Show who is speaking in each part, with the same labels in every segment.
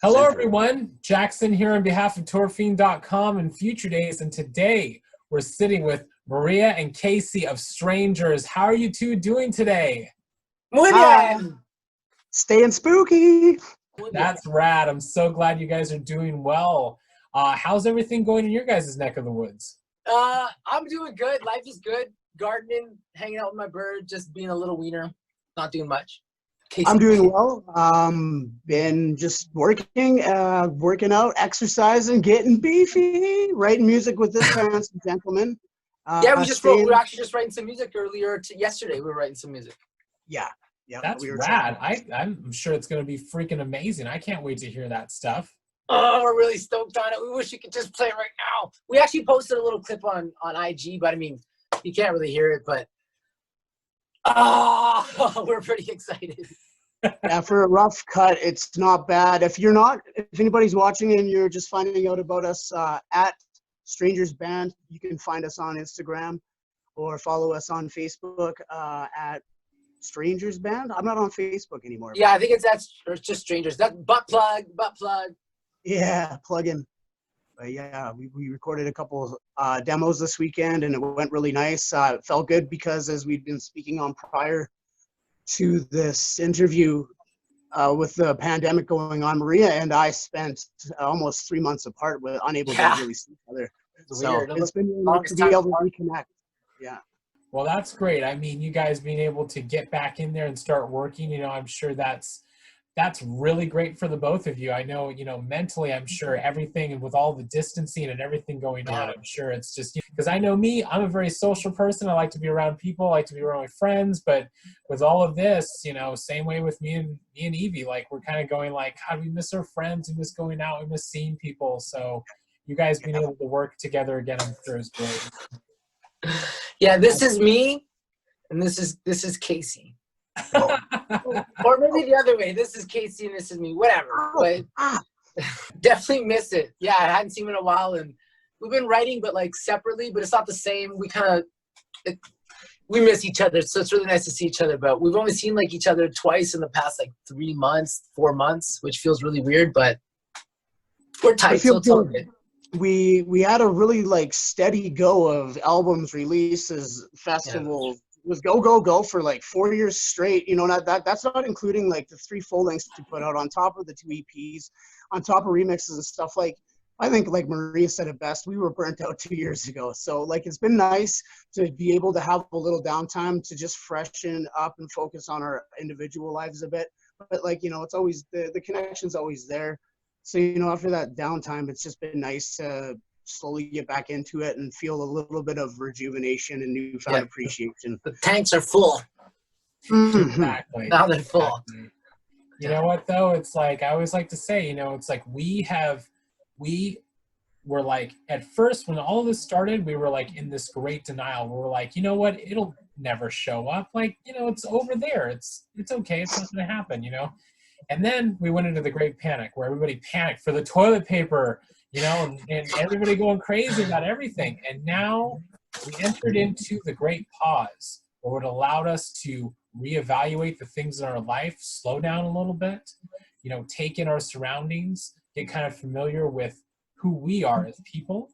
Speaker 1: Hello,
Speaker 2: Center.
Speaker 1: everyone. Jak Syn here on behalf of Fiend.com and Future Daze, and today we're sitting with Maria and Casey of Strvngers. How are you two doing today?
Speaker 3: Muy bien.
Speaker 2: Staying spooky.
Speaker 1: That's rad. I'm so glad you guys are doing well. How's everything going in your guys' neck of the woods?
Speaker 3: I'm doing good. Life is good. Gardening, hanging out with my bird, just being a little wiener. Not doing much. Casey.
Speaker 2: I'm doing well. Been just working out, exercising, getting beefy, writing music with this handsome gentleman.
Speaker 3: Yeah, we were actually just writing some music earlier. Yesterday, we were writing some music.
Speaker 2: Yeah.
Speaker 1: That's rad. I'm sure it's going to be freaking amazing. I can't wait to hear that stuff.
Speaker 3: Oh, we're really stoked on it. We wish we could just play it right now. We actually posted a little clip on IG, but I mean, you can't really hear it, but we're pretty excited.
Speaker 2: Yeah, for a rough cut, it's not bad. If anybody's watching and you're just finding out about us at Strvngers Band, you can find us on Instagram or follow us on Facebook at Strvngers Band. I'm not on Facebook anymore.
Speaker 3: Yeah, I think it's just Strvngers. That's butt plug.
Speaker 2: Yeah, plug in. But yeah, we recorded a couple demos this weekend, and it went really nice. It felt good because, as we've been speaking on prior to this interview, with the pandemic going on, Maria and I spent almost 3 months apart, unable to really see each other. So it's been really nice to be able to reconnect. Yeah.
Speaker 1: Well, that's great. I mean, you guys being able to get back in there and start working, I'm sure that's really great for the both of you. I know, mentally, I'm sure everything, and with all the distancing and everything going on, I'm sure it's just, because I know me, I'm a very social person. I like to be around people, I like to be around my friends, but with all of this, same way with me and Evie, like we're kind of going like, God, we miss our friends, we miss going out, we miss seeing people. So you guys being able to work together again, I'm sure is great.
Speaker 3: Yeah, this is me, and this is Casey. Or maybe the other way. This is Casey and this is me. Whatever. But definitely miss it. Yeah, I hadn't seen him in a while, and we've been writing, but like separately. But it's not the same. We miss each other, so it's really nice to see each other. But we've only seen like each other twice in the past 3 months, 4 months, which feels really weird. But we're tight, so it's all good.
Speaker 2: We had a really steady go of albums, releases, festivals. It was go for 4 years straight. That's not including the 3 full lengths to put out on top of the 2 EPs, on top of remixes and stuff. I think Maria said it best, we were burnt out 2 years ago. So it's been nice to be able to have a little downtime to just freshen up and focus on our individual lives a bit. But it's always the connection's always there. So after that downtime, it's just been nice to slowly get back into it and feel a little bit of rejuvenation and newfound appreciation.
Speaker 3: The tanks are full.
Speaker 1: Exactly.
Speaker 3: Now they're full.
Speaker 1: Exactly. You know what though? It's I always like to say, it's we were at first when all of this started, we were in this great denial. We were you know what? It'll never show up. It's over there. It's okay. It's not going to happen, And then we went into the great panic where everybody panicked for the toilet paper, and everybody going crazy about everything. And now we entered into the great pause where it allowed us to reevaluate the things in our life, slow down a little bit, take in our surroundings, get kind of familiar with who we are as people.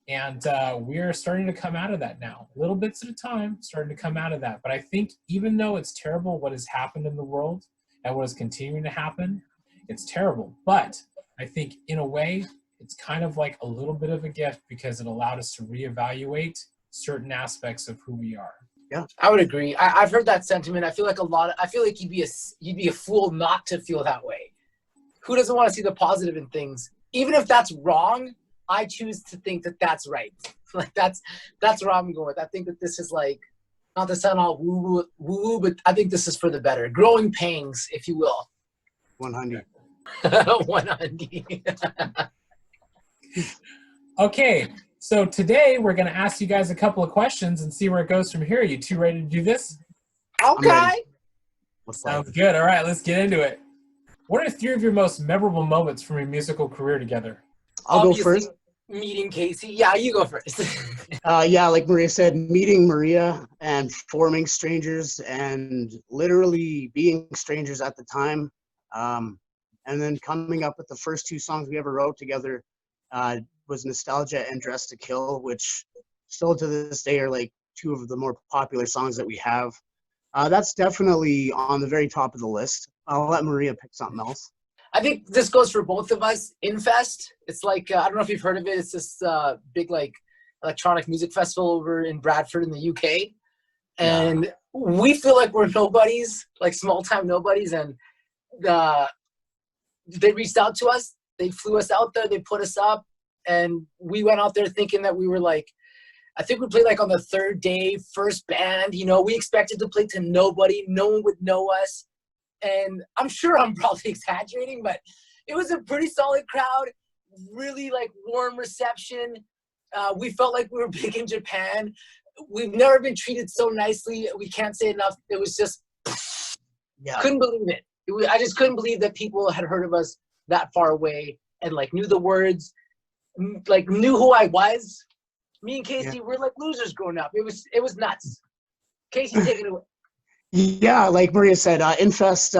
Speaker 1: And we're starting to come out of that now, little bits at a time, starting to come out of that. But I think even though it's terrible what has happened in the world and what is continuing to happen, it's terrible. But I think in a way, it's kind of a little bit of a gift because it allowed us to reevaluate certain aspects of who we are.
Speaker 3: Yeah, I would agree. I've heard that sentiment. I feel like you'd be a fool not to feel that way. Who doesn't want to see the positive in things? Even if that's wrong, I choose to think that that's right. That's where I'm going with. I think that this is not to sound all woo, but I think this is for the better. Growing pangs, if you will.
Speaker 2: 100.
Speaker 3: 100.
Speaker 1: Okay, so today we're going to ask you guys a couple of questions and see where it goes from here. You two ready to do this?
Speaker 3: Okay.
Speaker 1: Sounds good. All right, let's get into it. What are 3 of your most memorable moments from your musical career together?
Speaker 2: I'll go first.
Speaker 3: Meeting Casey. Yeah, you go first.
Speaker 2: Yeah, like Maria said, meeting Maria and forming Strvngers and literally being strangers at the time. And then coming up with the first 2 songs we ever wrote together was Nostalgia and Dress to Kill, which still to this day are like 2 of the more popular songs that we have. That's definitely on the very top of the list. I'll let Maria pick something else.
Speaker 3: I think this goes for both of us. Infest. It's like, I don't know if you've heard of it. It's this big like electronic music festival over in Bradford in the UK. And we feel like we're nobodies, like small time nobodies. And they reached out to us. They flew us out there. They put us up. And we went out there thinking that we were like, I think we played like on the 3rd day, first band. You know, we expected to play to nobody. No one would know us. And I'm sure I'm probably exaggerating, but it was a pretty solid crowd. Really like warm reception. We felt like we were big in Japan. We've never been treated so nicely. We can't say enough. It was just, couldn't believe it. I just couldn't believe that people had heard of us that far away and like knew the words, like knew who I was. Me and Casey were like losers growing up. It was nuts. Casey, take it away.
Speaker 2: Yeah, like Maria said, Infest,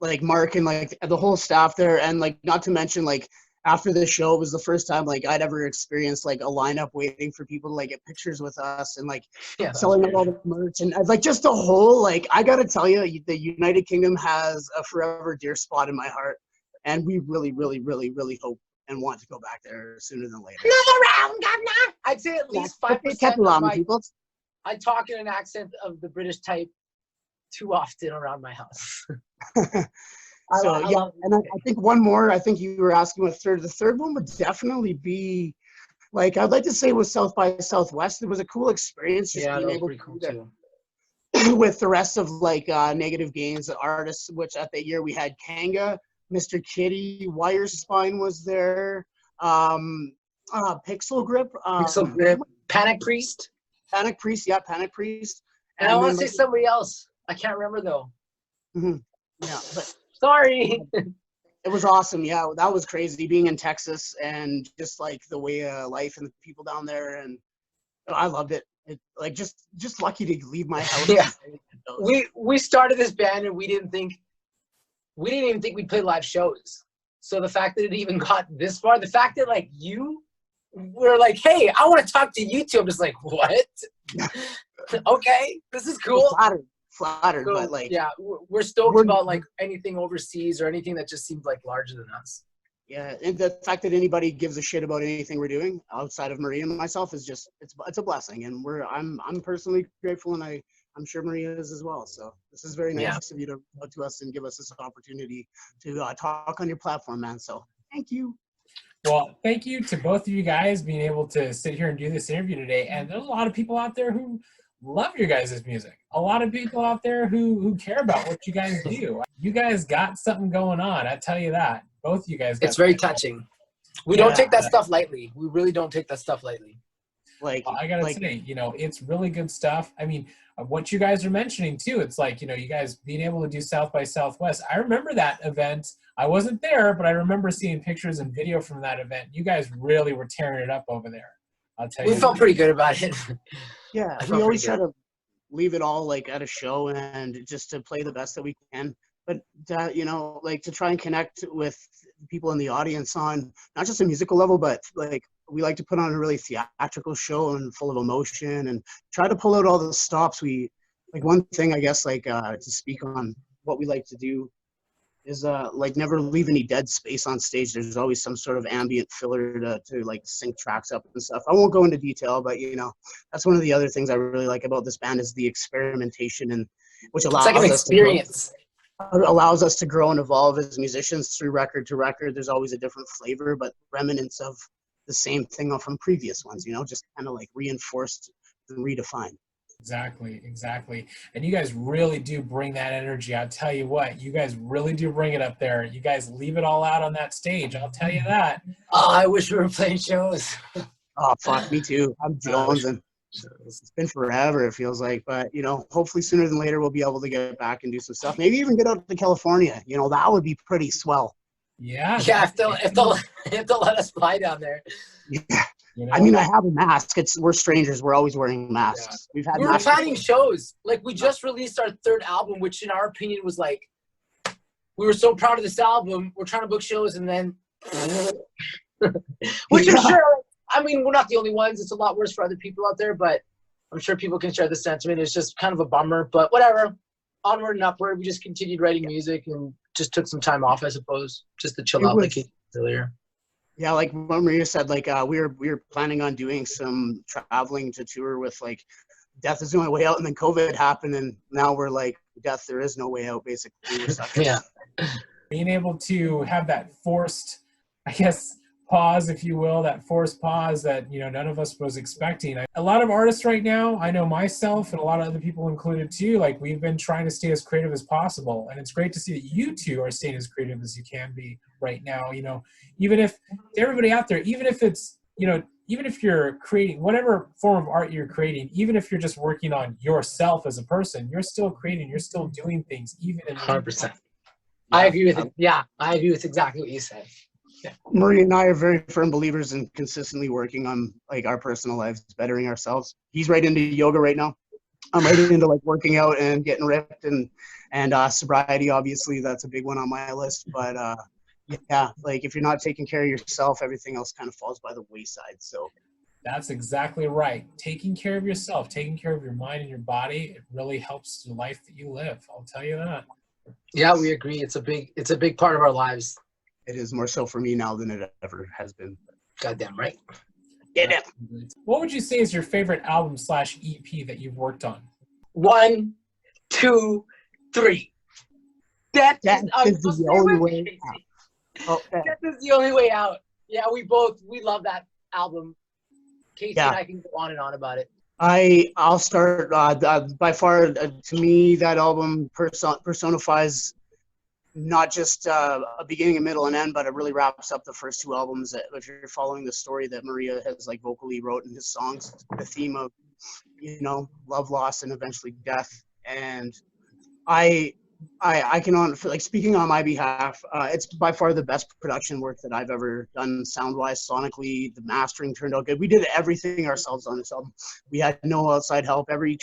Speaker 2: like Mark and like the whole staff there, and like not to mention like after the show, it was the first time like I'd ever experienced like a lineup waiting for people to like get pictures with us and like selling out all the merch and like just the whole like I gotta tell you, the United Kingdom has a forever dear spot in my heart, and we really, really, really, really hope and want to go back there sooner than later.
Speaker 3: Another round, governor. I'd say at least 5% of my people. I talk in an accent of the British type too often around my house.
Speaker 2: And I think one more, I think you were asking what third. The third one would definitely be, like, I'd like to say it was South by Southwest. It was a cool experience just being able to
Speaker 3: cool
Speaker 2: do that with the rest of, like, Negative Gains artists, which at that year we had Kanga, Mr. Kitty, Wire Spine was there, Pixel Grip.
Speaker 3: Panic Priest.
Speaker 2: Panic Priest, yeah, Panic Priest.
Speaker 3: And I want to say somebody else. I can't remember, though.
Speaker 2: Mm-hmm. Yeah, but
Speaker 3: sorry.
Speaker 2: It was awesome. Yeah, that was crazy being in Texas and just like the way of life and the people down there, and I loved it. It like just lucky to leave my house.
Speaker 3: Yeah. We started this band and we didn't even think we'd play live shows. So the fact that it even got this far, the fact that like you were like, hey, I want to talk to you two. I'm just like, what? Okay, this is cool.
Speaker 2: Flattered,
Speaker 3: so,
Speaker 2: but like
Speaker 3: we're stoked about like anything overseas or anything that just seems like larger than us.
Speaker 2: Yeah, and the fact that anybody gives a shit about anything we're doing outside of Maria and myself is just it's a blessing, and I'm personally grateful, and I'm sure Maria is as well. So this is very nice of you to go to us and give us this opportunity to talk on your platform, man. So thank you.
Speaker 1: Well, thank you to both of you guys being able to sit here and do this interview today. And there's a lot of people out there who love your guys' music. A lot of people out there who care about what you guys do. You guys got something going on. I tell you that. Both of you guys got
Speaker 3: It's very touching. We don't take that stuff lightly. We really don't take that stuff lightly.
Speaker 2: Like,
Speaker 1: I gotta say, it's really good stuff. I mean, what you guys are mentioning too, it's like, you guys being able to do South by Southwest. I remember that event. I wasn't there, but I remember seeing pictures and video from that event. You guys really were tearing it up over there. I'll tell you.
Speaker 3: We felt pretty good about it.
Speaker 2: Yeah, we always try to leave it all like at a show and just to play the best that we can. But like to try and connect with people in the audience on not just a musical level, but like we like to put on a really theatrical show and full of emotion and try to pull out all the stops. We like one thing, I guess, like to speak on what we like to do is like never leave any dead space on stage. There's always some sort of ambient filler to like sync tracks up and stuff. I won't go into detail, but that's one of the other things I really like about this band is the experimentation, and which allows
Speaker 3: it's like an experience.
Speaker 2: Allows us to grow and evolve as musicians through record to record. There's always a different flavor, but remnants of the same thing from previous ones, just kind of like reinforced and redefined.
Speaker 1: Exactly. And you guys really do bring that energy. I'll tell you what, you guys really do bring it up there. You guys leave it all out on that stage. I'll tell you that.
Speaker 3: Oh, I wish we were playing shows.
Speaker 2: Oh, fuck, me too. I'm jonesing. It's been forever, it feels like, but hopefully sooner than later we'll be able to get back and do some stuff. Maybe even get out to California. That would be pretty swell.
Speaker 1: Yeah.
Speaker 3: Yeah, if they'll let us fly down there.
Speaker 2: Yeah. I mean, I have a mask. We're strangers. We're always wearing masks.
Speaker 3: Yeah. We were planning shows. Like we just released our third album, which in our opinion was like we were so proud of this album. We're trying to book shows, and then, which I'm sure. I mean, we're not the only ones. It's a lot worse for other people out there, but I'm sure people can share the sentiment. It's just kind of a bummer, but whatever. Onward and upward. We just continued writing music and just took some time off, I suppose, just to chill out, like you said earlier.
Speaker 2: Yeah, like what Maria said, like we were planning on doing some traveling to tour with like Death Is the Only Way Out, and then COVID happened, and now we're like, Death, there is no way out, basically. We're stuck.
Speaker 3: Yeah.
Speaker 1: Being able to have that forced, I guess, pause, if you will, that forced pause that, you know, none of us was expecting. A lot of artists right now, I know myself and a lot of other people included too, like we've been trying to stay as creative as possible. And it's great to see that you two are staying as creative as you can be right now. You know, even if everybody out there, even if it's, you know, even if you're creating whatever form of art you're creating, even if you're just working on yourself as a person, you're still creating, you're still doing things, even in
Speaker 3: 100%. I agree with it. Yeah, I agree with exactly what you said. Yeah.
Speaker 2: Marie and I are very firm believers in consistently working on like our personal lives, bettering ourselves. He's right into yoga right now. I'm right into like working out and getting ripped and sobriety. Obviously, that's a big one on my list. But yeah, like if you're not taking care of yourself, everything else kind of falls by the wayside. So
Speaker 1: that's exactly right. Taking care of yourself, taking care of your mind and your body, it really helps the life that you live. I'll tell you that.
Speaker 3: Yeah, we agree. It's a big part of our lives.
Speaker 2: It is more so for me now than it ever has been.
Speaker 3: Goddamn right.
Speaker 2: Yeah.
Speaker 1: What would you say is your favorite album / EP that you've worked on?
Speaker 3: 1, 2, 3. Death is the only way out. Okay. Death is the only way out. Yeah, we love that album. Casey and I can go on and on about it.
Speaker 2: I'll start. By far, to me, that album personifies not just a beginning, a middle, and end, but it really wraps up the first two albums. If you're following the story that Maria has like vocally wrote in his songs, the theme of, you know, love, loss, and eventually death. And I can like speaking on my behalf, it's by far the best production work that I've ever done, sound wise, sonically. The mastering turned out good. We did everything ourselves on this album. We had no outside help. Every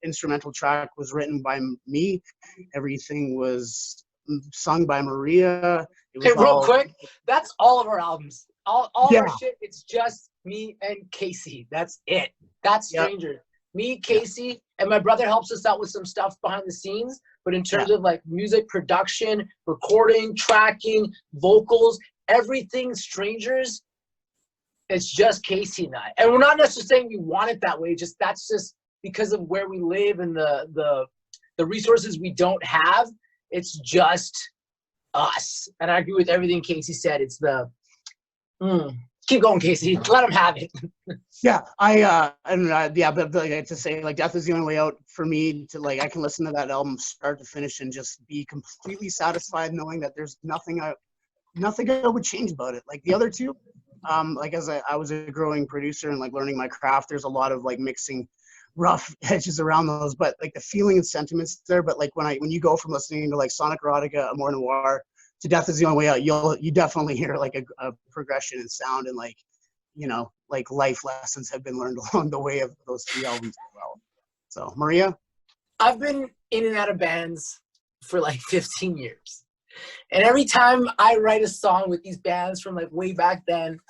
Speaker 2: instrumental track was written by me. Everything was sung by Maria.
Speaker 3: Hey, real quick, that's all of our albums. All of our shit, it's just me and Casey. That's it. That's Strangers. Yep. Me, Casey, and my brother helps us out with some stuff behind the scenes. But in terms of like music production, recording, tracking, vocals, everything Strangers, it's just Casey and I. And we're not necessarily saying we want it that way. That's just because of where we live and the resources we don't have. It's just us. And I agree with everything Casey said. It's the keep going, Casey. Let him have it.
Speaker 2: Yeah, but like, to say like Death Is the Only Way Out for me, to like I can listen to that album start to finish and just be completely satisfied knowing that there's nothing I would change about it. Like the other two, like as I was a growing producer and like learning my craft, there's a lot of like mixing rough edges around those, but like the feeling and sentiments there. But like when you go from listening to like Sonic Erotica, Amor Noir to Death Is the Only Way Out, you definitely hear like a progression in sound and like, you know, like life lessons have been learned along the way of those three albums as well. So Maria?
Speaker 3: I've been in and out of bands for like 15 years. And every time I write a song with these bands from like way back then,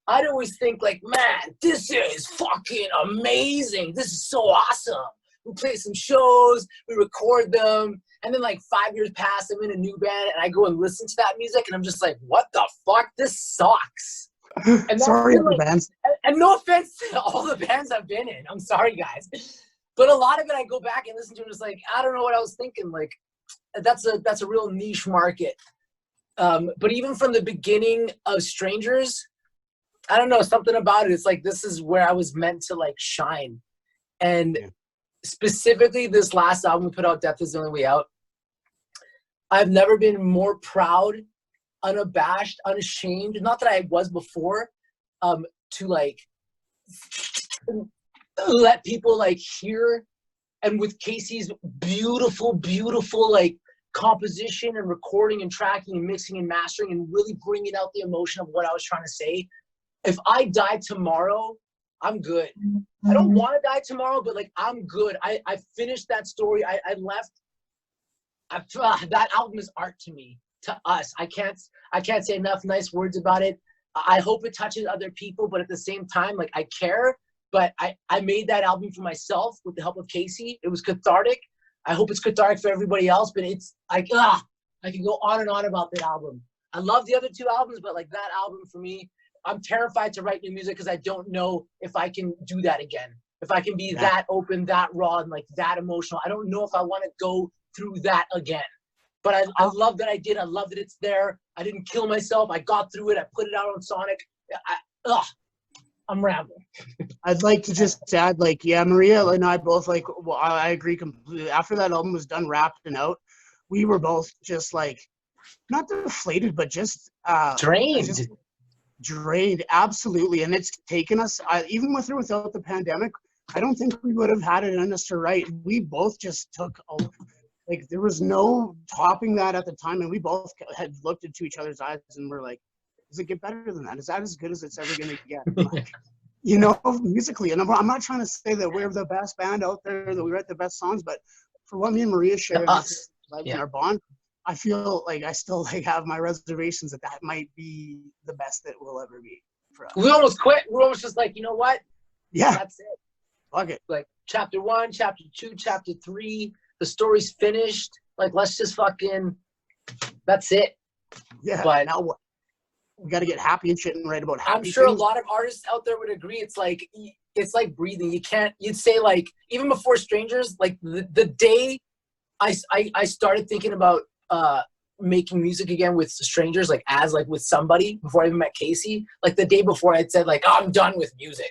Speaker 3: I'd always think like, man, this is fucking amazing. This is so awesome. We play some shows, we record them, and then like 5 years pass, I'm in a new band, and I go and listen to that music, and I'm just like, what the fuck? This sucks. And
Speaker 2: sorry, like, bands.
Speaker 3: And no offense to all the bands I've been in. I'm sorry, guys. But a lot of it I go back and listen to, and it's like, I don't know what I was thinking. Like, that's a real niche market. But even from the beginning of Strangers, I don't know, something about it. It's like, this is where I was meant to like shine. And specifically this last album we put out, Death Is the Only Way Out, I've never been more proud, unabashed, unashamed, not that I was before, to like let people like hear, and with Casey's beautiful like composition and recording and tracking and mixing and mastering and really bringing out the emotion of what I was trying to say. If I die tomorrow, I'm good. I don't want to die tomorrow, but like I'm good. I finished that story. I left that album is art to me, to us. I can't say enough nice words about it. I hope it touches other people, but at the same time, like, I care. But I made that album for myself with the help of Casey. It was cathartic. I hope it's cathartic for everybody else, but it's like, I can go on and on about that album. I love the other two albums, but like that album for me, I'm terrified to write new music because I don't know if I can do that again. If I can be that open, that raw, and like that emotional. I don't know if I want to go through that again. But I love that I did. I love that it's there. I didn't kill myself. I got through it. I put it out on Sonic. I'm rambling.
Speaker 2: I'd like to just add, like, yeah, Maria and I both, like, well, I agree completely. After that album was done, wrapped and out, we were both just like, not deflated, but just drained, absolutely. And it's taken us, even with or without the pandemic, I don't think we would have had it in us to write. We both just took like, there was no topping that at the time, and we both had looked into each other's eyes and were like, does it get better than that? Is that as good as it's ever going to get? Like, you know, musically. And I'm not trying to say that we're the best band out there, that we write the best songs, but for what me and Maria share in our bond, I feel like I still like have my reservations that might be the best that will ever be for us.
Speaker 3: We almost quit. We're almost just like, you know what?
Speaker 2: Yeah.
Speaker 3: That's it.
Speaker 2: Fuck it.
Speaker 3: Like, chapter 1, chapter 2, chapter 3, the story's finished. Like, let's just fucking, that's it.
Speaker 2: Yeah,
Speaker 3: but
Speaker 2: now what? We got to get happy and shit and write about happy
Speaker 3: I'm sure
Speaker 2: things.
Speaker 3: a lot of artists out there would agree. It's like breathing. You'd say, like, even before Strangers, like the day I started thinking about making music again with strangers, like with somebody, before I even met Casey, like the day before I'd said, like, oh, I'm done with music.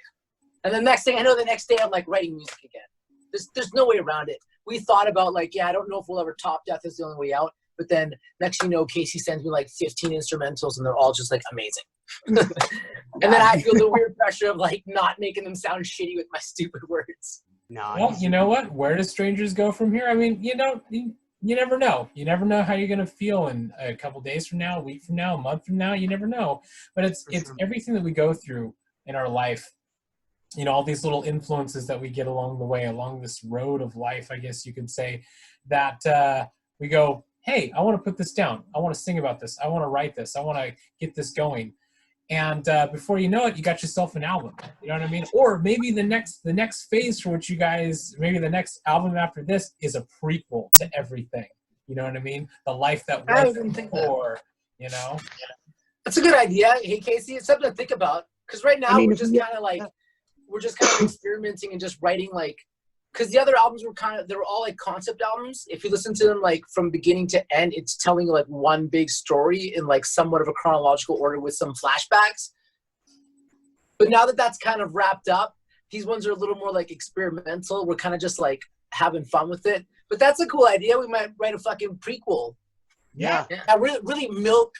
Speaker 3: And the next thing I know, the next day I'm like writing music again. There's no way around it. We thought about, like, yeah, I don't know if we'll ever top Death Is the Only Way Out. But then next you know, Casey sends me like 15 instrumentals and they're all just like amazing. And then I feel the weird pressure of like not making them sound shitty with my stupid words.
Speaker 2: No.
Speaker 1: Well, you know what? Where do strangers go from here? I mean, you never know. You never know how you're going to feel in a couple days from now, a week from now, a month from now. You never know. But it's everything that we go through in our life. You know, all these little influences that we get along the way, along this road of life, I guess you could say, that we go, hey, I want to put this down. I want to sing about this. I want to write this. I want to get this going. And before you know it, you got yourself an album. You know what I mean? Or maybe the next phase for which you guys, maybe the next album after this is a prequel to everything. You know what I mean? The life that was before, you know?
Speaker 3: That's a good idea. Hey, Casey, it's something to think about. Because right now we're just kind of like, we're just kind of experimenting and just writing, like, because the other albums they were all like concept albums. If you listen to them like from beginning to end, it's telling like one big story in like somewhat of a chronological order with some flashbacks. But now that that's kind of wrapped up, these ones are a little more like experimental. We're kind of just like having fun with it. But that's a cool idea. We might write a fucking prequel.
Speaker 2: Yeah.
Speaker 3: Really milk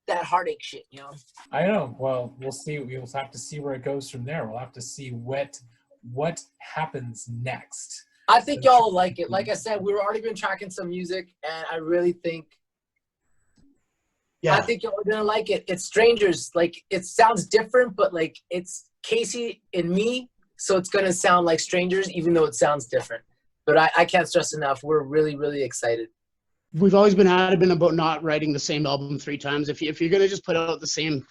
Speaker 3: that heartache shit, you know?
Speaker 1: I know. Well, we'll see. We'll have to see where it goes from there. We'll have to see what happens next.
Speaker 3: I think y'all will like it. Like I said, we've already been tracking some music, and I really think, I think y'all are gonna like it. It's Strangers. Like, it sounds different, but like it's Casey and me, so it's gonna sound like Strangers, even though it sounds different. But I can't stress enough. We're really, really excited.
Speaker 2: We've always been adamant about not writing the same album 3 times. If you're gonna just put out the same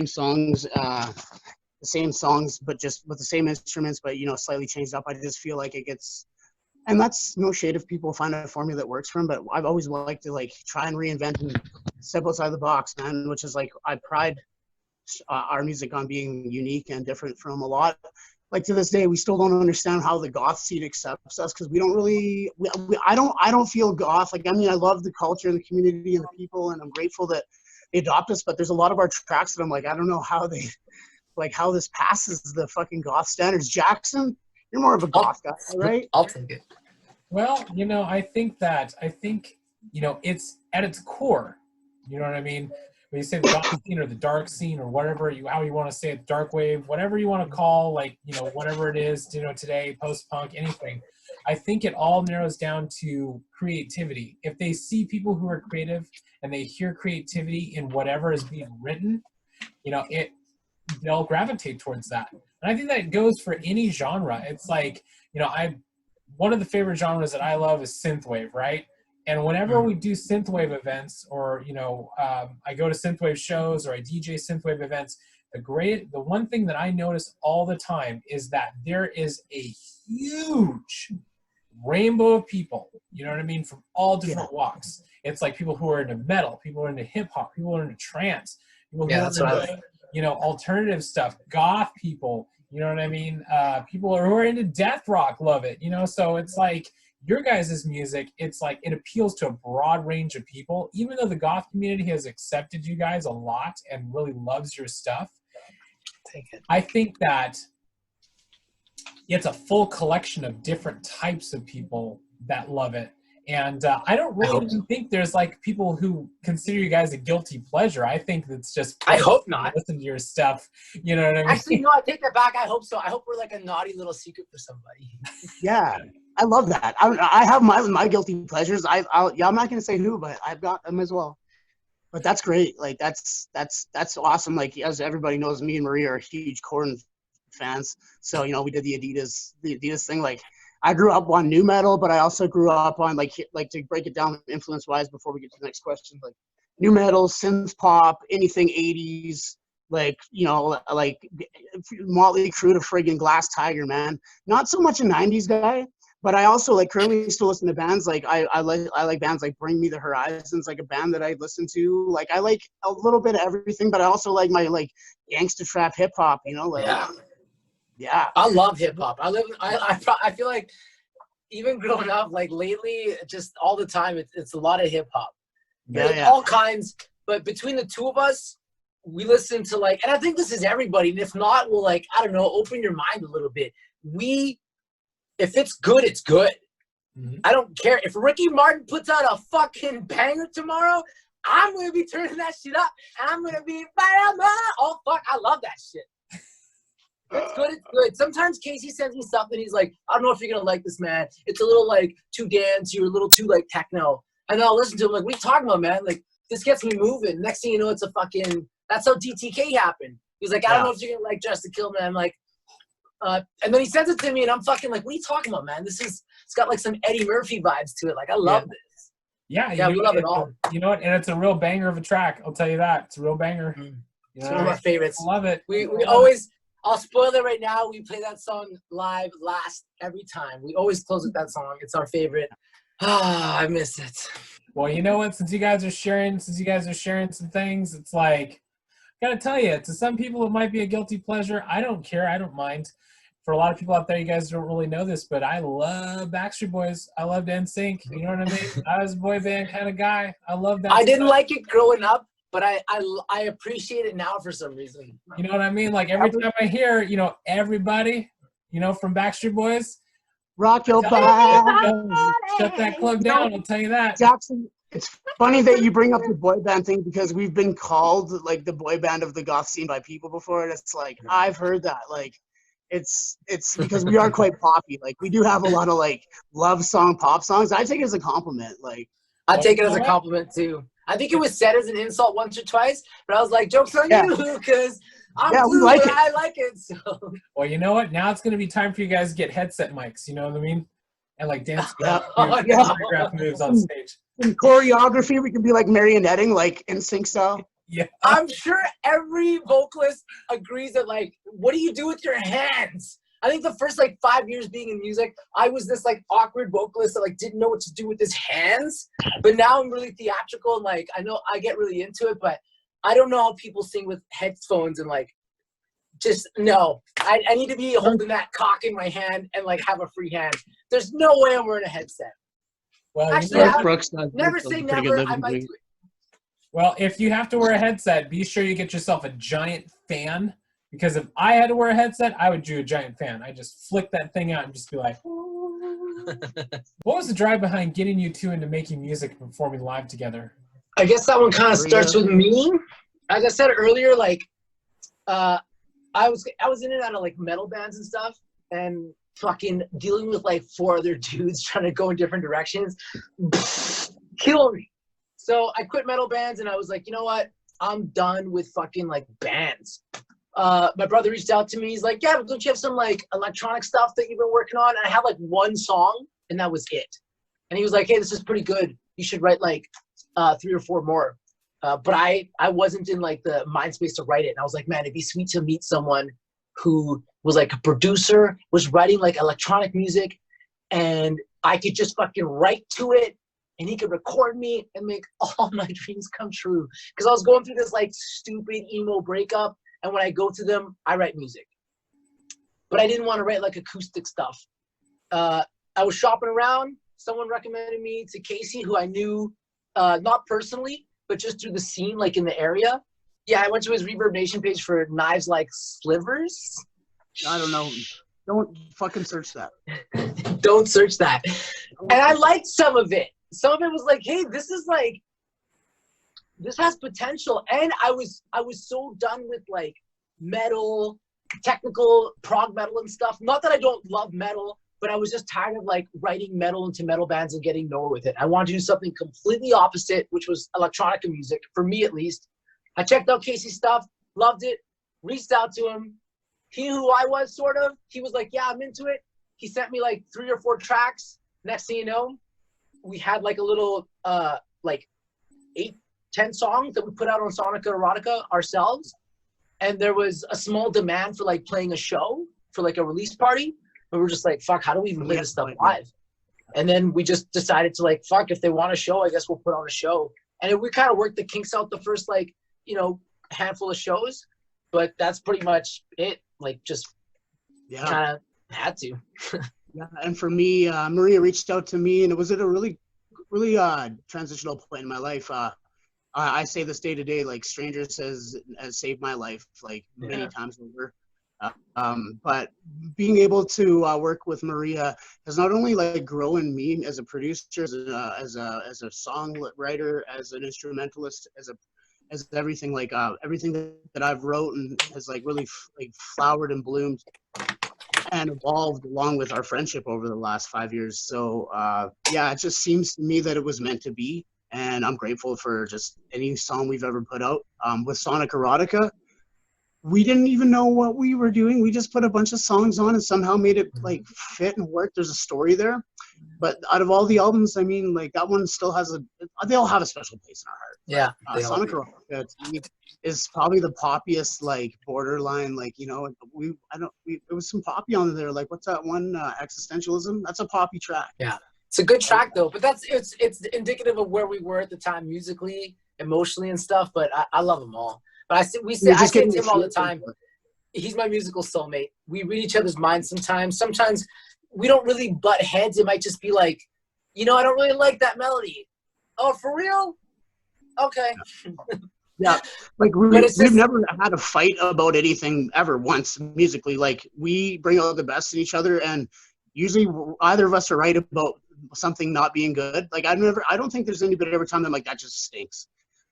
Speaker 2: songs. The same songs, but just with the same instruments, but, you know, slightly changed up. I just feel like it gets, and that's no shade if people find a formula that works for them, but I've always liked to like try and reinvent and step outside the box, man, which is like, I pride our music on being unique and different from a lot. Like, to this day, we still don't understand how the goth scene accepts us, because we don't really, I don't feel goth. Like, I mean, I love the culture and the community and the people, and I'm grateful that they adopt us, but there's a lot of our tracks that I'm like, I don't know how they, like, how this passes the fucking goth standards. Jak Syn, you're more of a goth guy, right?
Speaker 3: I'll take it.
Speaker 1: Well, you know, I think, you know, it's at its core. You know what I mean? When you say the goth scene or the dark scene or whatever how you want to say it, Darkwave, whatever you want to call, like, you know, whatever it is, you know, today, post-punk, anything. I think it all narrows down to creativity. If they see people who are creative and they hear creativity in whatever is being written, you know, they'll gravitate towards that. And I think that goes for any genre. It's like, you know, one of the favorite genres that I love is synthwave, right? And whenever we do synthwave events, or I go to synthwave shows or I DJ synthwave events, the one thing that I notice all the time is that there is a huge rainbow of people, you know what I mean, from all different walks. It's like people who are into metal, people who are into hip hop, people who are into trance, people who are into, alternative stuff, goth people, you know what I mean? People who are into death rock love it, so it's like your guys' music, it's like it appeals to a broad range of people. Even though the goth community has accepted you guys a lot and really loves your stuff, I think that it's a full collection of different types of people that love it. And I don't really even think there's like people who consider you guys a guilty pleasure. I think it's just
Speaker 3: I hope not.
Speaker 1: Listen to your stuff. You know what I mean?
Speaker 3: Actually, no, I take that back. I hope so. I hope we're like a naughty little secret for somebody.
Speaker 2: Yeah, I love that. I have my guilty pleasures. I'm not gonna say who, but I've got them as well. But that's great. Like that's awesome. Like, as everybody knows, me and Maria are huge Korn fans. So we did the Adidas thing. Like, I grew up on new metal, but I also grew up on like to break it down influence wise before we get to the next question, like new metal, synth pop, anything 80s, like like Motley Crue to friggin' Glass Tiger, man. Not so much a 90s guy, but I also like currently still listen to bands. Like I like bands like Bring Me the Horizons, like a band that I listen to. Like I like a little bit of everything, but I also like my like gangsta trap hip hop, Yeah.
Speaker 3: I love hip hop. I feel like even growing up, like lately, just all the time, it's a lot of hip hop. All kinds. But between the two of us, we listen to like, and I think this is everybody. And if not, we'll like, I don't know, open your mind a little bit. If it's good, it's good. Mm-hmm. I don't care. If Ricky Martin puts out a fucking banger tomorrow, I'm going to be turning that shit up. And I'm going to be, oh, fuck, I love that shit. It's good, it's good. Sometimes Casey sends me something, he's like, I don't know if you're going to like this, man. It's a little, like, too dancey or a little too, like, techno. And I'll listen to him, like, what are you talking about, man? Like, this gets me moving. Next thing you know, it's a fucking, that's how DTK happened. He's like, I don't know if you're going to like Just to Kill, man. I'm like, and then he sends it to me, and I'm fucking like, what are you talking about, man? It's got, like, some Eddie Murphy vibes to it. Like, I love this.
Speaker 1: Yeah,
Speaker 3: we love it all.
Speaker 1: You know what? And it's a real banger of a track. I'll tell you that. It's a real banger.
Speaker 3: It's one of my favorites.
Speaker 1: I love it.
Speaker 3: We always... I'll spoil it right now. We play that song live last every time. We always close with that song. It's our favorite. I miss it.
Speaker 1: Well, you know what? Since you guys are sharing some things, it's like, I gotta tell you, to some people it might be a guilty pleasure. I don't care. I don't mind. For a lot of people out there, you guys don't really know this, but I love Backstreet Boys. I loved NSYNC. You know what I mean? I was a boy band kind of guy. I love that.
Speaker 3: I didn't like it growing up, but I appreciate it now for some reason.
Speaker 1: You know what I mean? Like every time I hear, everybody, from Backstreet Boys,
Speaker 2: rock your body.
Speaker 1: Shut that club down, I'll tell you that.
Speaker 2: Jackson, it's funny that you bring up the boy band thing, because we've been called like the boy band of the goth scene by people before, and it's like, I've heard that. Like, it's because we are quite poppy. Like, we do have a lot of like love song, pop songs. I take it as a compliment. Like,
Speaker 3: I take it as a compliment too. I think it was said as an insult once or twice, but I was like, joke's on you, because I'm blue,
Speaker 2: like
Speaker 3: and I like it. So.
Speaker 1: Well, you know what? Now it's going to be time for you guys to get headset mics, you know what I mean? And like dance choreograph moves on stage.
Speaker 2: In choreography, we can be like marionetting, like NSYNC style.
Speaker 1: Yeah.
Speaker 3: I'm sure every vocalist agrees that, like, what do you do with your hands? I think the first, like, 5 years being in music, I was this, like, awkward vocalist that, like, didn't know what to do with his hands. But now I'm really theatrical, and, like, I know I get really into it, but I don't know how people sing with headphones and, like, just, no. I need to be holding that cock in my hand and, like, have a free hand. There's no way I'm wearing a headset.
Speaker 1: Well,
Speaker 3: actually, never say never. I might do it.
Speaker 1: Well, if you have to wear a headset, be sure you get yourself a giant fan. Because if I had to wear a headset, I would do a giant fan. I just flick that thing out and just be like, what was the drive behind getting you two into making music and performing live together?
Speaker 3: I guess that one kind of starts with me. As I said earlier, like, I was in and out of like metal bands and stuff, and fucking dealing with like 4 other dudes trying to go in different directions, kill me. So I quit metal bands, and I was like, you know what? I'm done with fucking like bands. My brother reached out to me. He's like, yeah, but don't you have some like electronic stuff that you've been working on? And I had like 1 song, and that was it. And he was like, hey, this is pretty good. you should write like 3 or 4 more. But I wasn't in like the mind space to write it. And I was like, man, it'd be sweet to meet someone who was like a producer, was writing like electronic music, and I could just fucking write to it, and he could record me and make all my dreams come true. Because I was going through this like stupid emo breakup, and when I go to them, I write music. But I didn't want to write like acoustic stuff. I was shopping around. Someone recommended me to Casey, who I knew not personally, but just through the scene, like in the area. Yeah, I went to his Reverb Nation page for Knives Like Slivers.
Speaker 2: I don't know. Don't fucking search that.
Speaker 3: Don't search that. And I liked some of it. Some of it was like, hey, this is like, this has potential. And I was so done with like metal, technical prog metal and stuff. Not that I don't love metal, but I was just tired of like writing metal into metal bands and getting nowhere with it. I wanted to do something completely opposite, which was electronica music, for me at least. I checked out Casey's stuff, loved it, reached out to him. He knew who I was, sort of. He was like, yeah, I'm into it. He sent me like 3 or 4 tracks. Next thing you know, we had like a little, like 8, 10 songs that we put out on Sonica Erotica ourselves. And there was a small demand for like playing a show for like a release party. And we were just like, fuck, how do we even play this stuff live? And then we just decided to like, fuck, if they want a show, I guess we'll put on a show. And we kind of worked the kinks out the first like, you know, handful of shows. But that's pretty much it. Like just kind of had to.
Speaker 2: Yeah, and for me, Maria reached out to me, and it was at a really transitional point in my life. I say this day to day, like strangers has saved my life like many times over. But being able to work with Maria has not only like grown me as a producer, as a songwriter, as an instrumentalist, as everything, like everything that I've wrote and has like really like flowered and bloomed and evolved along with our friendship over the last 5 years. So yeah, it just seems to me that it was meant to be, and I'm grateful for just any song we've ever put out. With Sonic Erotica, we didn't even know what we were doing. We just put a bunch of songs on and somehow made it like fit and work. There's a story there. But out of all the albums, I mean, like that one still has they all have a special place in our heart.
Speaker 3: Yeah.
Speaker 2: Sonic Erotica to me is probably the poppiest, like borderline, like, you know, it was some poppy on there. Like, what's that one, Existentialism? That's a poppy track.
Speaker 3: Yeah. It's a good track though, but it's indicative of where we were at the time musically, emotionally and stuff, but I love them all. But I say to him all the time, he's my musical soulmate. We read each other's minds sometimes. Sometimes we don't really butt heads. It might just be like, you know, I don't really like that melody. Oh, for real? Okay.
Speaker 2: Yeah, like we've never had a fight about anything ever once musically. Like we bring out the best in each other, and usually either of us are right about something not being good. Like I don't think there's anybody ever time I'm like, that just stinks.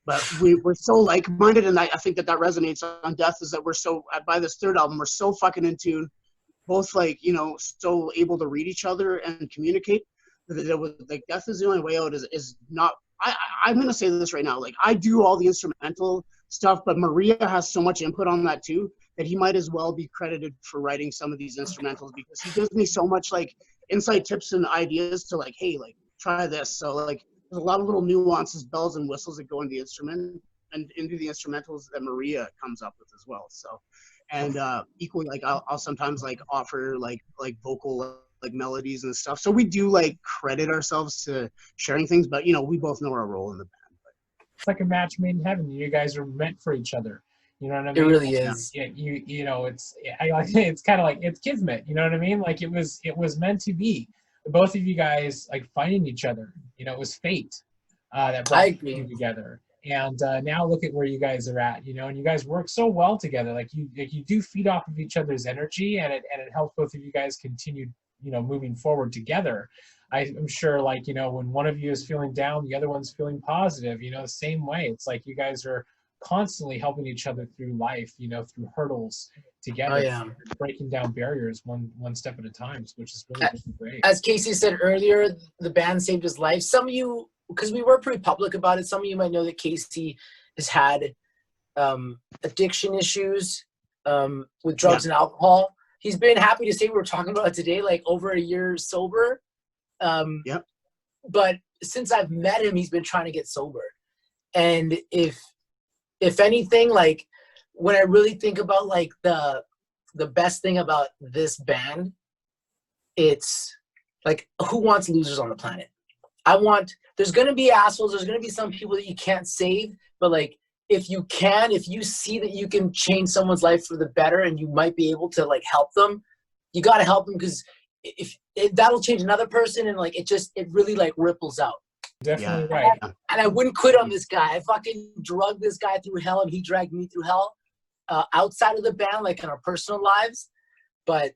Speaker 2: But we're so like-minded, and I think that resonates on Death, is that we're so, by this third album, we're so fucking in tune, both like, you know, so able to read each other and communicate. That it was like Death is the only way out is not, I'm going to say this right now, like I do all the instrumental stuff, but Maria has so much input on that too, that he might as well be credited for writing some of these instrumentals, because he gives me so much like insight tips and ideas to like, hey, like try this. So like, there's a lot of little nuances, bells and whistles that go into the instrument and into the instrumentals that Maria comes up with as well. So, and equally, like I'll sometimes like offer like vocal like melodies and stuff. So we do like credit ourselves to sharing things, but you know, we both know our role in the band. But
Speaker 1: it's like a match made in heaven. You guys are meant for each other. You know what I mean?
Speaker 3: It really is.
Speaker 1: Yeah, you know, it's kind of like it's kismet. You know what I mean? Like it was meant to be. Both of you guys like finding each other. You know, it was fate that brought you together. And now look at where you guys are at. You know, and you guys work so well together. Like you do feed off of each other's energy, and it helps both of you guys continue, you know, moving forward together. I'm sure, like, you know, when one of you is feeling down, the other one's feeling positive. You know, the same way. It's like you guys are constantly helping each other through life. You know, through hurdles together, breaking down barriers one step at a time, which is really great.
Speaker 3: As Casey said earlier, the band saved his life. Some of you, because we were pretty public about it, some of you might know that Casey has had addiction issues with drugs and alcohol. He's been happy to say we were talking about it today, like over a year sober. But since I've met him, he's been trying to get sober. And if anything, like when I really think about like the best thing about this band, it's like, who wants losers on the planet? There's going to be assholes. There's going to be some people that you can't save, but like, if you see that you can change someone's life for the better and you might be able to like help them, you got to help them, because that'll change another person, and like it really like ripples out.
Speaker 1: Definitely right.
Speaker 3: And I wouldn't quit on this guy. I fucking drugged this guy through hell, and he dragged me through hell outside of the band, like in our personal lives. But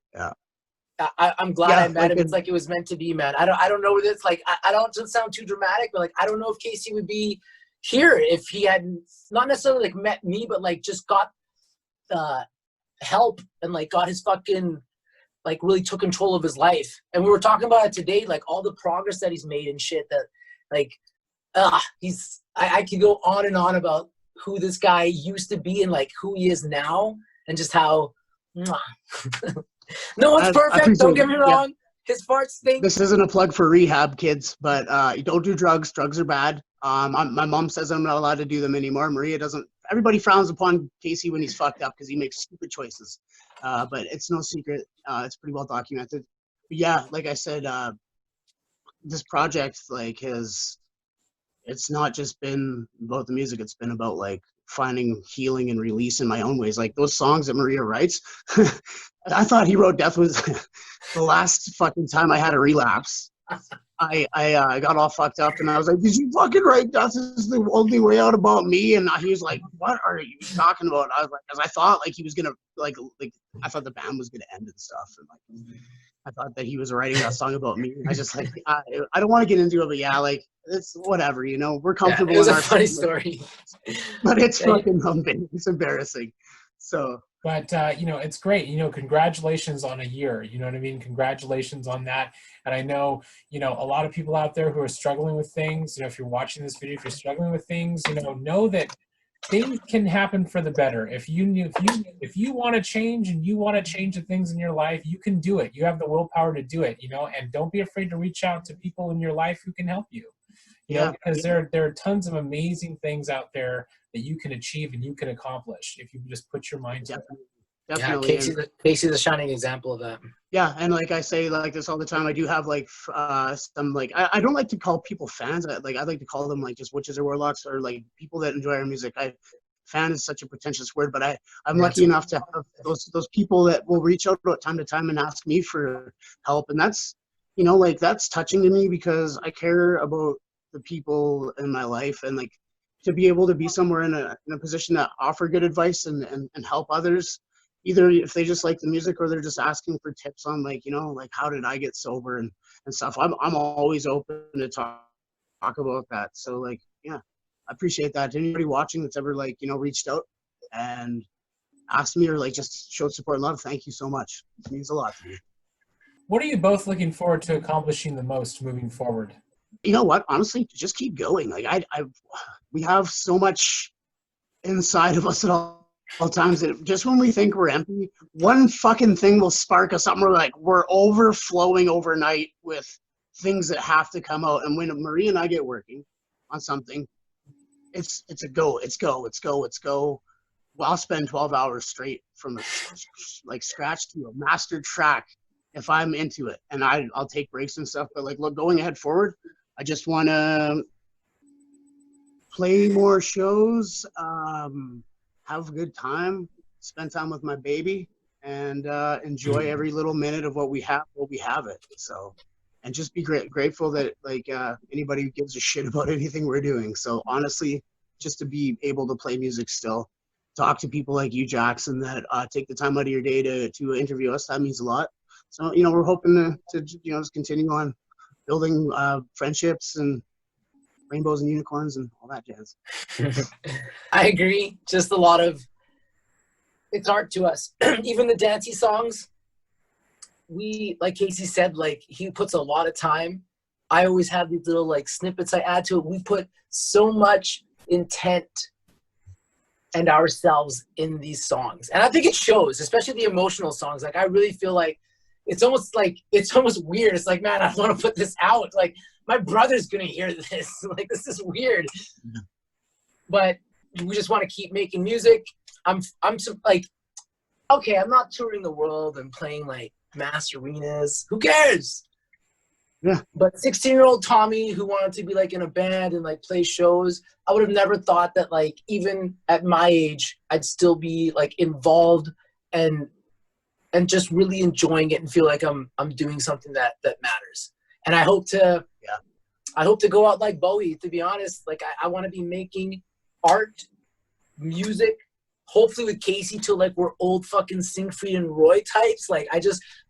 Speaker 3: I'm glad I met him. It's like it was meant to be, man. I don't know what it's like. I don't sound too dramatic, but like I don't know if Casey would be here if he had not necessarily like met me, but like just got help and like got his fucking like really took control of his life. And we were talking about it today, like all the progress that he's made and shit, that like I could go on and on about who this guy used to be and like who he is now, and just how no one's perfect, don't get me wrong. His farts stink.
Speaker 2: This isn't a plug for rehab, kids, but you don't do drugs. Drugs are bad. My mom says I'm not allowed to do them anymore. Maria doesn't. Everybody frowns upon Casey when he's fucked up because he makes stupid choices. But it's no secret. It's pretty well documented. But yeah, like I said, this project it's not just been about the music. It's been about like finding healing and release in my own ways. Like those songs that Maria writes, I thought he wrote Death was the last fucking time I had a relapse. I got all fucked up and I was like, did you fucking write Death is the only way out about me? And he was like, what are you talking about? I was like, because I thought like he was gonna like I thought the band was gonna end and stuff, and like I thought that he was writing that song about me. I just like I don't want to get into it, but yeah, like it's whatever, you know. We're comfortable.
Speaker 3: It was
Speaker 2: in
Speaker 3: a
Speaker 2: our
Speaker 3: funny story,
Speaker 2: but it's fucking humbling. It's embarrassing. So.
Speaker 1: But, it's great. Congratulations on a year. You know what I mean? Congratulations on that. And I know, a lot of people out there who are struggling with things, if you're watching this video, if you're struggling with things, know that things can happen for the better. If you want to change and you want to change the things in your life, you can do it. You have the willpower to do it, and don't be afraid to reach out to people in your life who can help you. Because there are tons of amazing things out there that you can achieve and you can accomplish if you just put your mind to it.
Speaker 2: Definitely.
Speaker 3: Yeah, Casey's a shining example of that.
Speaker 2: Yeah, and like I say like this all the time, I do have like some like I don't like to call people fans. I like to call them like just witches or warlocks, or like people that enjoy our music. Fan is such a pretentious word, but I'm lucky enough to have those people that will reach out time to time and ask me for help, and that's like that's touching to me because I care about the people in my life, and like to be able to be somewhere in a position to offer good advice and help others, either if they just like the music or they're just asking for tips on like like how did I get sober and stuff. I'm always open to talk about that. So like I appreciate that. Anybody watching that's ever like reached out and asked me or like just showed support and love, thank you so much. It means a lot to me.
Speaker 1: What are you both looking forward to accomplishing the most moving forward?
Speaker 2: You know what? Honestly, just keep going. Like we have so much inside of us at all times that just when we think we're empty, one fucking thing will spark us something. We're overflowing overnight with things that have to come out. And when Marie and I get working on something, it's a go. It's go. Well, I'll spend 12 hours straight from like scratch to a master track if I'm into it, and I'll take breaks and stuff. But like, look, going ahead forward, I just want to play more shows, have a good time, spend time with my baby, and enjoy every little minute of what we have it. So, and just be grateful that like anybody who gives a shit about anything we're doing. So honestly, just to be able to play music still, talk to people like you, Jackson, that take the time out of your day to interview us, that means a lot. So we're hoping to just continue on building friendships and rainbows and unicorns and all that jazz.
Speaker 3: I agree. Just a lot of, it's art to us. Even the dancey songs, we, like Casey said, like he puts a lot of time. I always have these little like snippets I add to it. We put so much intent and ourselves in these songs. And I think it shows, especially the emotional songs. Like I really feel like it's almost weird. It's like, man, I want to put this out. Like my brother's gonna hear this. Like, this is weird. But we just want to keep making music. I'm like, okay, I'm not touring the world and playing like mass arenas. Who cares?
Speaker 2: Yeah.
Speaker 3: But 16-year-old Tommy who wanted to be like in a band and like play shows, I would have never thought that like even at my age I'd still be like involved and just really enjoying it and feel like I'm doing something that matters. And I hope to go out like Bowie, to be honest. Like I want to be making art, music, hopefully with Casey till like we're old fucking Siegfried and Roy types. Like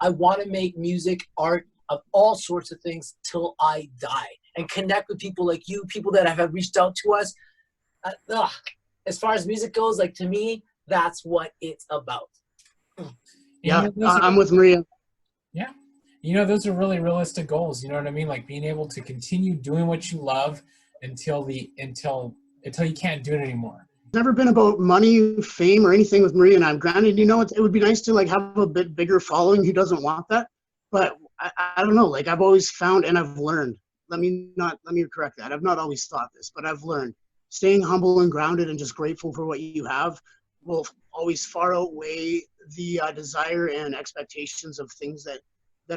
Speaker 3: I want to make music, art of all sorts of things till I die and connect with people like you, people that have reached out to us. As far as music goes, like to me, that's what it's about.
Speaker 2: Yeah, I'm with Maria.
Speaker 1: Yeah. You know, those are really realistic goals. You know what I mean? Like being able to continue doing what you love until you can't do it anymore.
Speaker 2: It's never been about money, fame, or anything with Maria and I. Granted, you know, it would be nice to like have a bit bigger following. Who doesn't want that? But I don't know. Like I've always found and I've learned. Let me correct that. I've not always thought this, but I've learned staying humble and grounded and just grateful for what you have will always far outweigh the desire and expectations of things that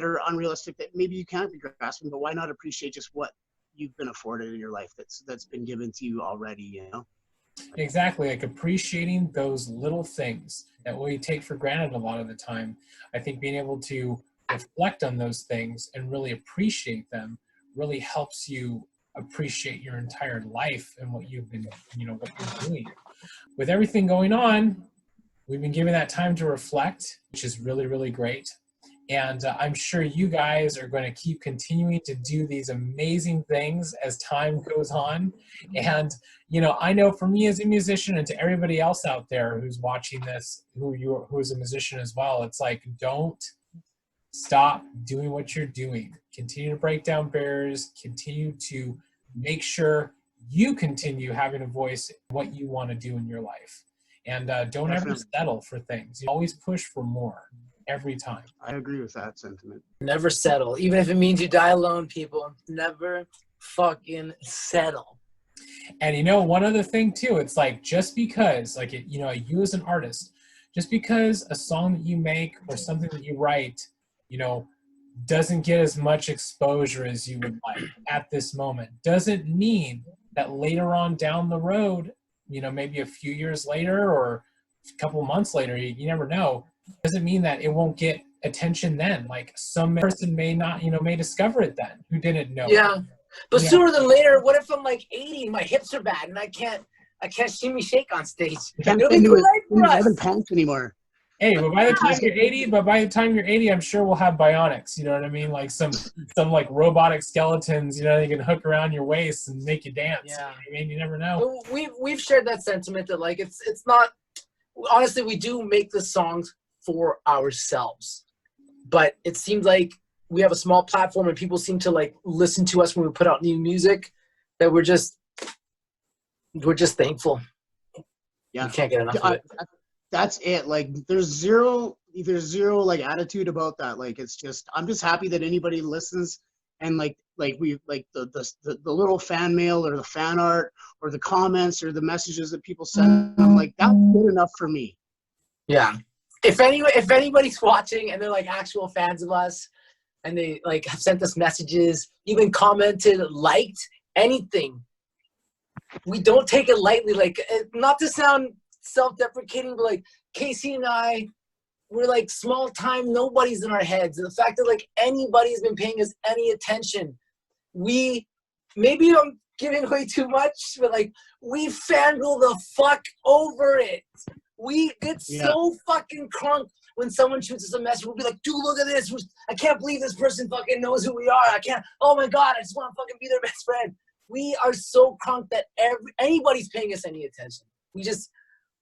Speaker 2: are unrealistic that maybe you can't be grasping. But why not appreciate just what you've been afforded in your life that's been given to you already? You know.
Speaker 1: Exactly, like appreciating those little things that we take for granted a lot of the time. I think being able to reflect on those things and really appreciate them really helps you appreciate your entire life and what you've been, what you're doing. With everything going on, we've been given that time to reflect, which is really, really great. And I'm sure you guys are going to keep continuing to do these amazing things as time goes on. And, I know for me as a musician and to everybody else out there who's watching this, who's a musician as well, it's like, don't stop doing what you're doing. Continue to break down barriers. Continue to make sure you continue having a voice in what you want to do in your life. And don't ever settle for things. You always push for more. Every time.
Speaker 2: I agree with that sentiment.
Speaker 3: Never settle. Even if it means you die alone, people. Never fucking settle.
Speaker 1: And one other thing too, it's like just because, like, you as an artist, just because a song that you make or something that you write, doesn't get as much exposure as you would like at this moment, doesn't mean that later on down the road, maybe a few years later or a couple of months later, you never know, doesn't mean that it won't get attention then. Like some person may not, may discover it then who didn't know.
Speaker 3: Yeah. But sooner than later, what if I'm like 80 and my hips are bad and I can't shimmy shake on stage?
Speaker 2: Can't do it pants anymore.
Speaker 1: Hey, but by the time you're 80, I'm sure we'll have bionics, you know what I mean? Like some like robotic skeletons, you can hook around your waist and make you dance.
Speaker 3: Yeah.
Speaker 1: I mean, you never know.
Speaker 3: We've shared that sentiment that like it's not, honestly, we do make the songs for ourselves, but it seems like we have a small platform and people seem to like listen to us when we put out new music, that we're just thankful.
Speaker 2: Yeah,
Speaker 3: we can't get enough of it.
Speaker 2: That's it. Like there's zero like attitude about that. Like it's just, I'm just happy that anybody listens and like we like the little fan mail or the fan art or the comments or the messages that people send. I'm like, that's good enough for me.
Speaker 3: Yeah. If anybody's watching and they're like actual fans of us and they like have sent us messages, even commented, liked anything, we don't take it lightly. Like, not to sound self-deprecating, but like Casey and I, we're like small time nobodies in our heads. And the fact that like anybody's been paying us any attention, maybe I'm giving away too much, but like we fangirl the fuck over it. We get so fucking crunk when someone shoots us a message. We'll be like, dude, look at this. I can't believe this person fucking knows who we are. Oh my God, I just want to fucking be their best friend. We are so crunk that anybody's paying us any attention.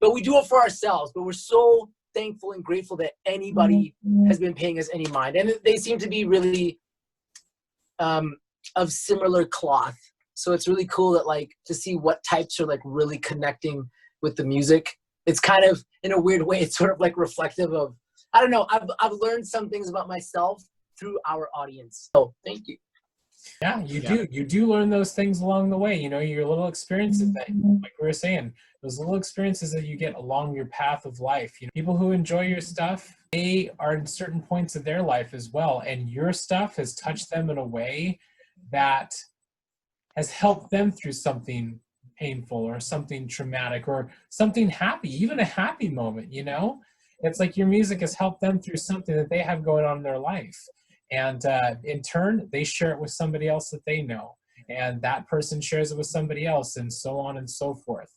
Speaker 3: But we do it for ourselves. But we're so thankful and grateful that anybody has been paying us any mind. And they seem to be really of similar cloth. So it's really cool that like to see what types are like really connecting with the music. It's kind of, in a weird way, it's sort of like reflective of, I don't know, I've learned some things about myself through our audience. So thank you.
Speaker 1: Yeah, you do learn those things along the way. You know, your little experiences that, like we were saying, those little experiences that you get along your path of life. You know, people who enjoy your stuff, they are in certain points of their life as well, and your stuff has touched them in a way that has helped them through something painful or something traumatic or something happy, even a happy moment. You know, it's like your music has helped them through something that they have going on in their life. And in turn, they share it with somebody else that they know. And that person shares it with somebody else, and so on and so forth.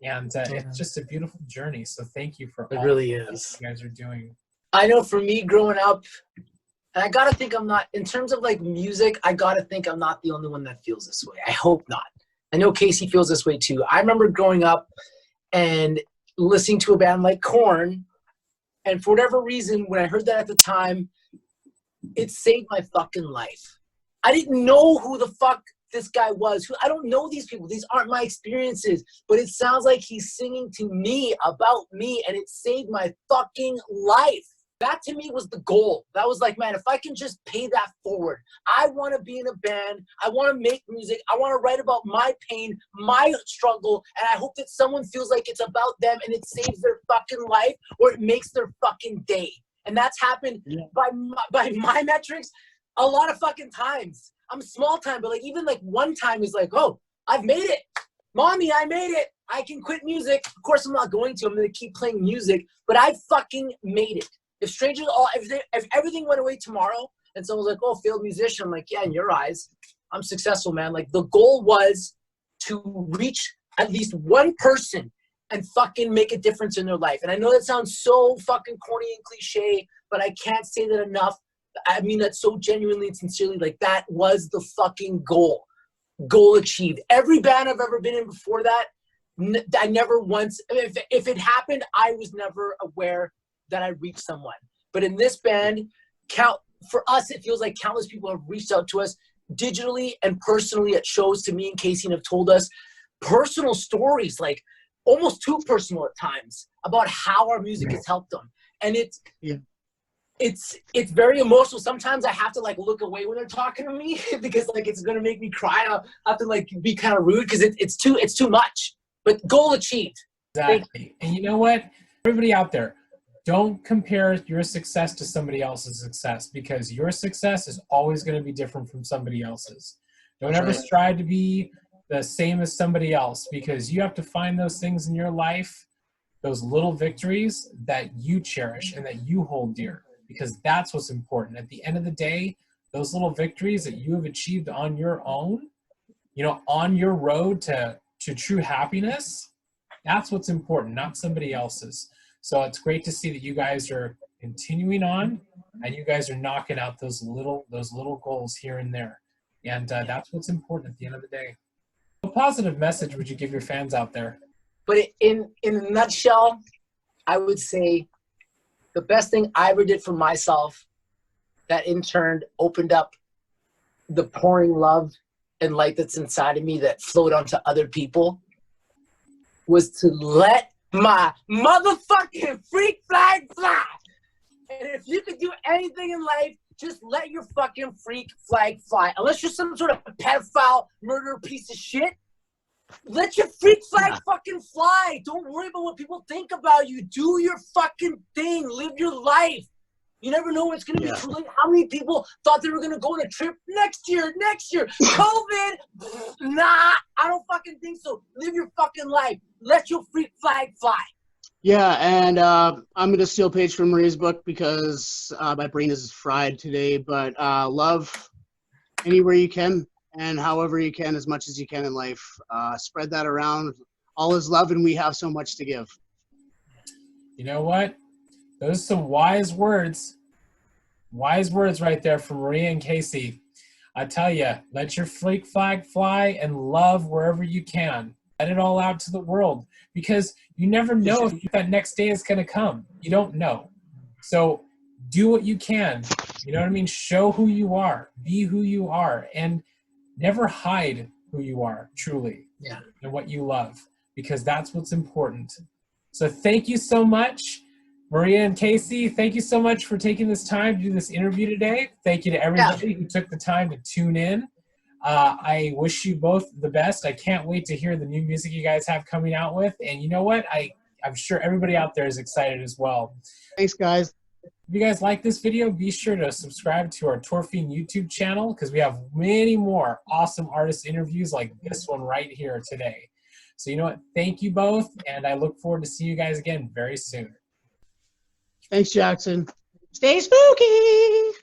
Speaker 1: And it's just a beautiful journey. So thank you for all
Speaker 3: really
Speaker 1: that
Speaker 3: is.
Speaker 1: you guys are doing.
Speaker 3: I know for me growing up, and I gotta think I'm not, in terms of like music, I gotta think I'm not the only one that feels this way. I hope not. I know Casey feels this way too. I remember growing up and listening to a band like Korn, and for whatever reason, when I heard that at the time, it saved my fucking life. I didn't know who the fuck this guy was. I don't know these people. These aren't my experiences. But it sounds like he's singing to me about me, and it saved my fucking life. That to me was the goal. That was like, man, if I can just pay that forward. I want to be in a band. I want to make music. I want to write about my pain, my struggle, and I hope that someone feels like it's about them and it saves their fucking life or it makes their fucking day. And that's happened by my metrics a lot of fucking times. I'm small time, but like even like one time is like, oh, I've made it. Mommy, I made it. I can quit music. Of course I'm not going to. I'm going to keep playing music, but I fucking made it. If strangers if everything went away tomorrow and someone's like, oh, failed musician, I'm like, yeah, in your eyes, I'm successful, man. Like the goal was to reach at least one person and fucking make a difference in their life. And I know that sounds so fucking corny and cliche, but I can't say that enough. I mean that so genuinely and sincerely. Like that was the fucking goal. Goal achieved. Every band I've ever been in before that, I never once, if it happened, I was never aware that I reached someone. But in this band, for us, it feels like countless people have reached out to us digitally and personally at shows to me and Casey and have told us personal stories, like almost too personal at times, about how our music has helped them. And it's very emotional. Sometimes I have to like look away when they're talking to me because like it's gonna make me cry. I'll have to like be kind of rude because it's too much. But goal achieved.
Speaker 1: Exactly. And you know what? Everybody out there, don't compare your success to somebody else's success, because your success is always going to be different from somebody else's. Don't ever strive to be the same as somebody else, because you have to find those things in your life, those little victories that you cherish and that you hold dear, because that's what's important. At the end of the day, those little victories that you have achieved on your own, you know, on your road to true happiness, that's what's important, not somebody else's. So it's great to see that you guys are continuing on and you guys are knocking out those little goals here and there. And that's what's important at the end of the day. What positive message would you give your fans out there?
Speaker 3: But in a nutshell, I would say the best thing I ever did for myself, that in turn opened up the pouring love and light that's inside of me that flowed onto other people, was to let my motherfucking freak flag fly. And if you could do anything in life, just let your fucking freak flag fly. Unless you're some sort of pedophile, murderer piece of shit, let your freak flag fucking fly. Don't worry about what people think about you. Do your fucking thing. Live your life. You never know when it's going to be too late. How many people thought they were going to go on a trip next year? COVID? Nah, I don't fucking think so. Live your fucking life. Let your freak flag fly.
Speaker 2: Yeah, and I'm going to steal page from Maria's book because my brain is fried today. But love anywhere you can and however you can, as much as you can in life. Spread that around. All is love, and we have so much to give.
Speaker 1: You know what? Those are some wise words. Wise words right there from Maria and Casey. I tell you, let your freak flag fly and love wherever you can. Let it all out to the world, because you never know if that next day is going to come. You don't know. So do what you can. You know what I mean? Show who you are. Be who you are. And never hide who you are, truly, and what you love, because that's what's important. So thank you so much. Maria and Casey, thank you so much for taking this time to do this interview today. Thank you to everybody who took the time to tune in. I wish you both the best. I can't wait to hear the new music you guys have coming out with. And you know what? I'm sure everybody out there is excited as well.
Speaker 2: Thanks, guys.
Speaker 1: If you guys like this video, be sure to subscribe to our Fiend YouTube channel because we have many more awesome artist interviews like this one right here today. So you know what? Thank you both, and I look forward to seeing you guys again very soon.
Speaker 2: Thanks, Jackson. Stay spooky.